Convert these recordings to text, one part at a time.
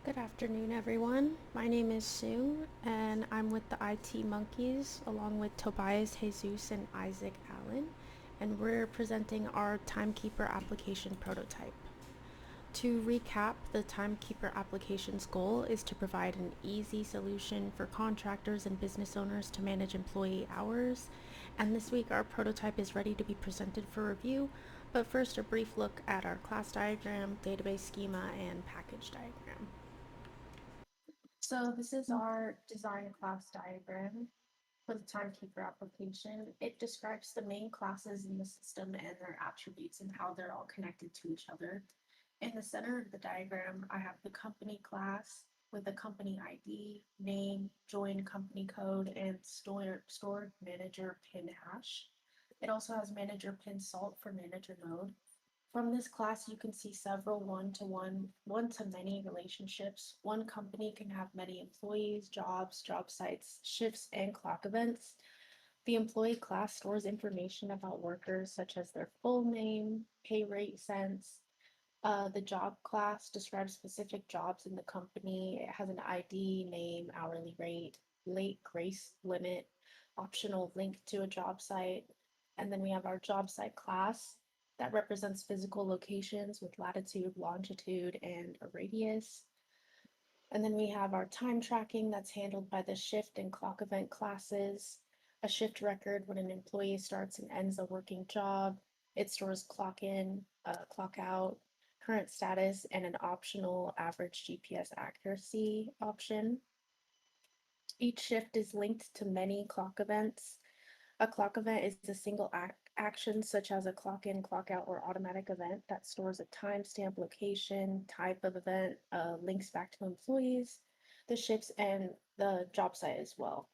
Good afternoon, everyone. My name is Sue, and I'm with the IT Monkeys along with Tobias Jesus and Isaac Allen, and we're presenting our Timekeeper application prototype. To recap, the Timekeeper application's goal is to provide an easy solution for contractors and business owners to manage employee hours, and this week our prototype is ready to be presented for review, but first a brief look at our class diagram, database schema, and package diagram. So this is our design class diagram for the Timekeeper application. It describes the main classes in the system and their attributes and how they're all connected to each other. In the center of the diagram, I have the company class with the company ID, name, join company code, and stored manager pin hash. It also has manager pin salt for manager node. From this class, you can see several one-to-one, one-to-many relationships. One company can have many employees, jobs, job sites, shifts, and clock events. The employee class stores information about workers such as their full name, pay rate cents. The job class describes specific jobs in the company. It has an ID, name, hourly rate, late grace limit, optional link to a job site. And then we have our job site class that represents physical locations with latitude, longitude, and a radius. And then we have our time tracking that's handled by the shift and clock event classes, a shift record when an employee starts and ends a working job. It stores clock in, clock out, current status, and an optional average GPS accuracy option. Each shift is linked to many clock events. A clock event is a single action, such as a clock in, clock out, or automatic event that stores a timestamp, location, type of event, links back to employees, the shifts, and the job site as well.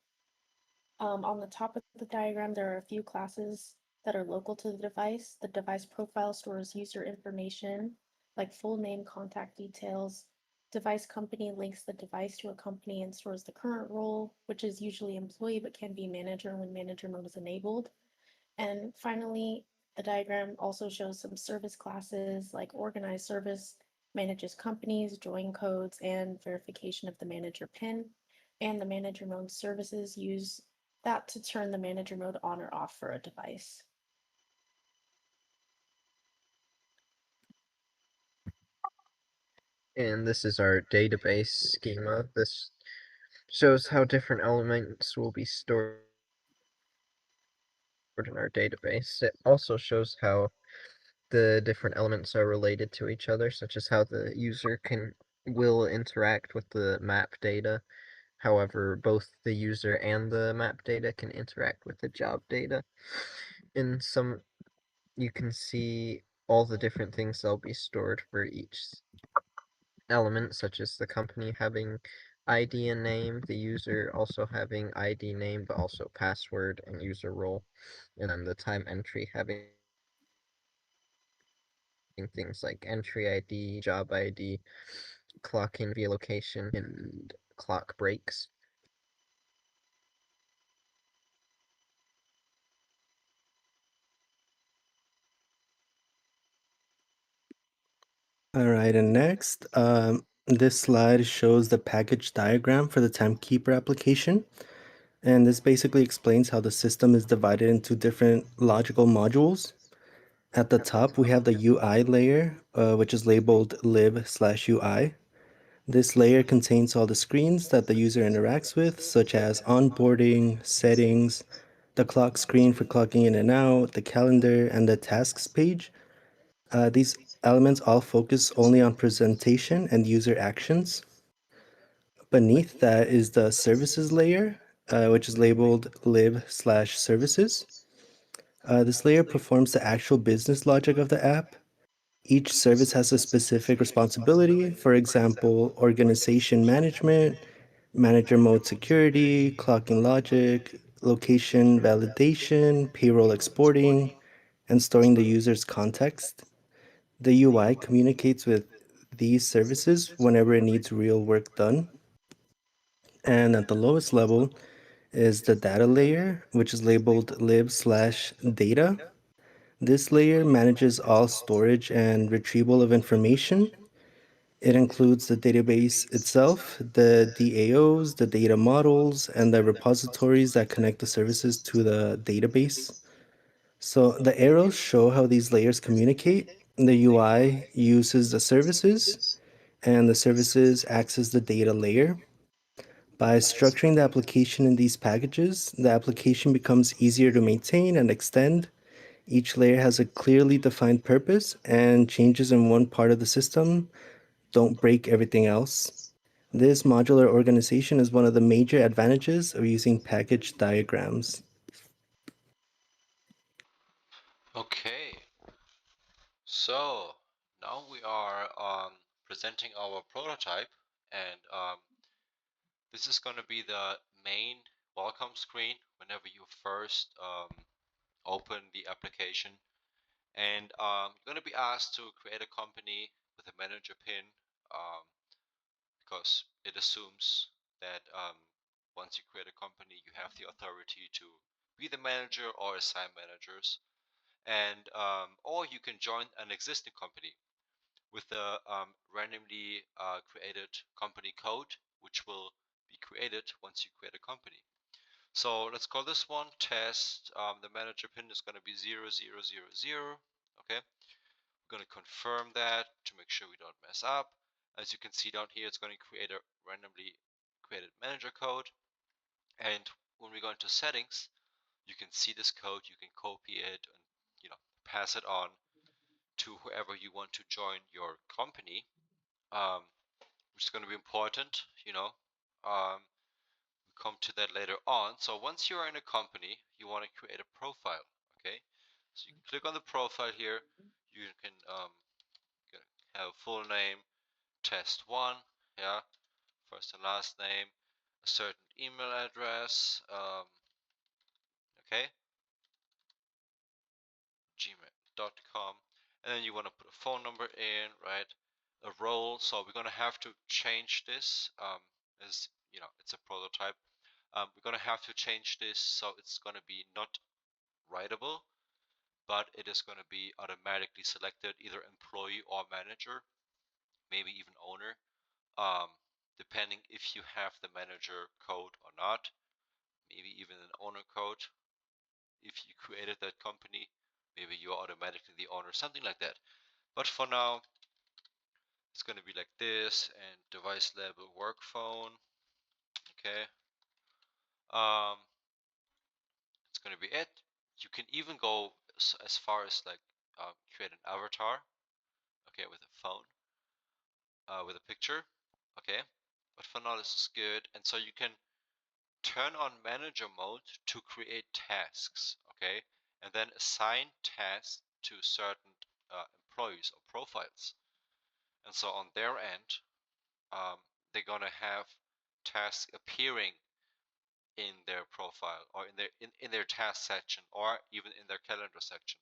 On the top of the diagram, there are a few classes that are local to the device. The device profile stores user information like full name, contact details. Device company links the device to a company and stores the current role, which is usually employee but can be manager when manager mode is enabled. And finally, the diagram also shows some service classes like organized service manages companies, join codes, and verification of the manager PIN. And the manager mode services use that to turn the manager mode on or off for a device. And this is our database schema. This shows how different elements will be stored in our database. It also shows how the different elements are related to each other, such as how the user will interact with the map data. However, both the user and the map data can interact with the job data. In some, you can see all the different things that'll be stored for each element, such as the company having ID and name, the user also having ID name, but also password and user role, and then the time entry having things like entry ID, job ID, clock in via location, and clock breaks. All right, and next, this slide shows the package diagram for the Timekeeper application. And this basically explains how the system is divided into different logical modules. At the top, we have the UI layer, which is labeled lib/UI. This layer contains all the screens that the user interacts with, such as onboarding, settings, the clock screen for clocking in and out, the calendar, and the tasks page. These elements all focus only on presentation and user actions. Beneath that is the services layer, which is labeled lib/services. This layer performs the actual business logic of the app. Each service has a specific responsibility, for example, organization management, manager mode security, clocking logic, location validation, payroll exporting, and storing the user's context. The UI communicates with these services whenever it needs real work done. And at the lowest level is the data layer, which is labeled lib/data. This layer manages all storage and retrieval of information. It includes the database itself, the DAOs, the data models, and the repositories that connect the services to the database. So the arrows show how these layers communicate. The UI uses the services, and the services acts as the data layer. By structuring the application in these packages, the application becomes easier to maintain and extend. Each layer has a clearly defined purpose, and changes in one part of the system don't break everything else. This modular organization is one of the major advantages of using package diagrams. Okay, so now we are presenting our prototype, and this is going to be the main welcome screen whenever you first open the application. And you're going to be asked to create a company with a manager pin, because it assumes that once you create a company, you have the authority to be the manager or assign managers. And or you can join an existing company with the randomly created company code, which will be created once you create a company. So let's call this one test. The manager pin is going to be 0000. Okay, we're going to confirm that to make sure we don't mess up. As you can see down here, it's going to create a randomly created manager code. And when we go into settings, you can see this code, you can copy it and pass it on to whoever you want to join your company, which is going to be important. We come to that later on. So once you're in a company, you want to create a profile. Okay, so you can click on the profile here. You can have full name, test one, yeah, first and last name, a certain email address, okay, gmail.com, and then you want to put a phone number in, right? A role. So we're gonna have to change this, as it's a prototype. We're gonna have to change this so it's gonna be not writable, but it is gonna be automatically selected, either employee or manager, maybe even owner, depending if you have the manager code or not, maybe even an owner code. If you created that company, maybe you're automatically the owner, something like that. But for now, it's going to be like this, and device label work phone. Okay. It's going to be it. You can even go as far as like create an avatar, okay, with a phone, with a picture, okay. But for now, this is good. And so you can turn on manager mode to create tasks, okay, and then assign tasks to certain employees or profiles. And so on their end, they're gonna have tasks appearing in their profile, or in their task section, or even in their calendar section.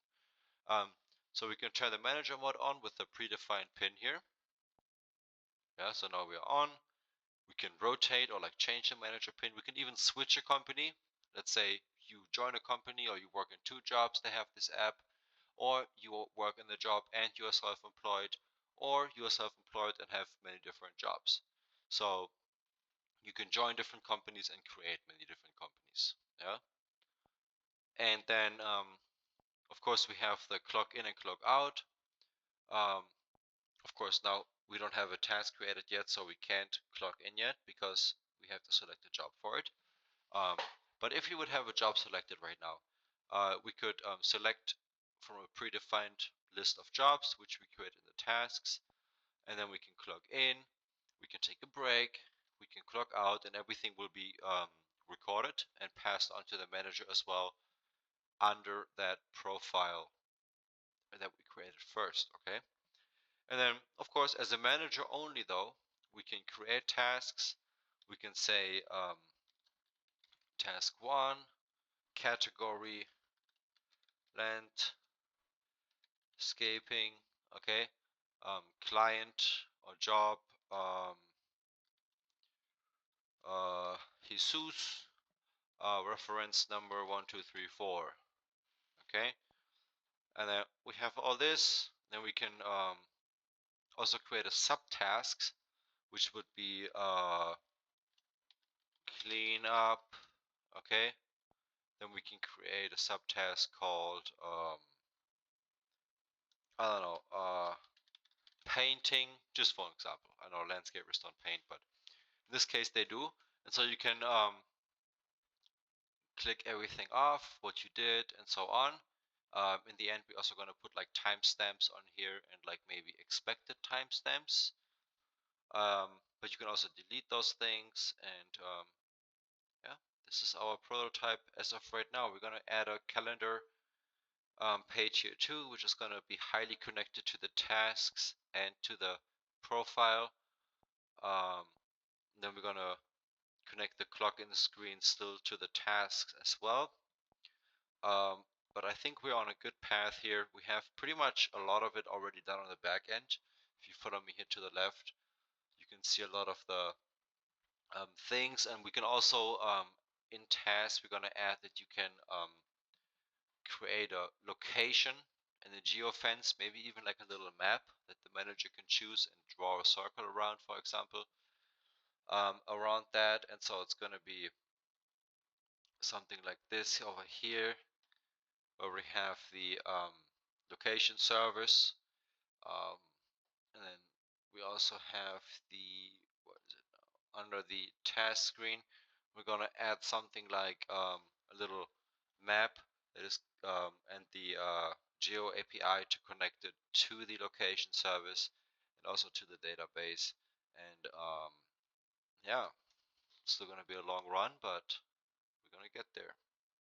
So we can turn the manager mode on with the predefined pin here. Yeah, so now we are on. We can rotate or like change the manager pin. We can even switch a company. Let's say you join a company, or you work in two jobs that have this app, or you work in the job and you are self-employed, or you are self-employed and have many different jobs. So you can join different companies and create many different companies. Yeah. And then of course we have the clock in and clock out. Of course, now we don't have a task created yet, so we can't clock in yet because we have to select a job for it. But if you would have a job selected right now, we could select from a predefined list of jobs, which we create in the tasks, and then we can clock in, we can take a break, we can clock out, and everything will be recorded and passed on to the manager as well under that profile that we created first, okay? And then, of course, as a manager only though, we can create tasks. We can say task 1, category, landscaping, okay, client or job, Jesus, reference number 1234, okay. And then we have all this. Then we can also create a subtask, which would be clean up. Okay, then we can create a subtask called I don't know, painting, just for example. I know landscapers don't paint, but in this case they do. And so you can click everything off, what you did, and so on. In the end, we're also going to put like timestamps on here and like maybe expected timestamps. But you can also delete those things. And yeah, this is our prototype as of right now. We're going to add a calendar page here too, which is going to be highly connected to the tasks and to the profile. Then we're going to connect the clock in the screen still to the tasks as well. But I think we're on a good path here. We have pretty much a lot of it already done on the back end. If you follow me here to the left, you can see a lot of the things, and we can also in tasks we're going to add that you can create a location and a geofence, maybe even like a little map that the manager can choose and draw a circle around, for example, around that. And so it's going to be something like this over here, where we have the location service, and then we also have the, what is it now? Under the task screen, we're gonna add something like a little map that is and the Geo API to connect it to the location service and also to the database. And yeah, it's still gonna be a long run, but we're gonna get there.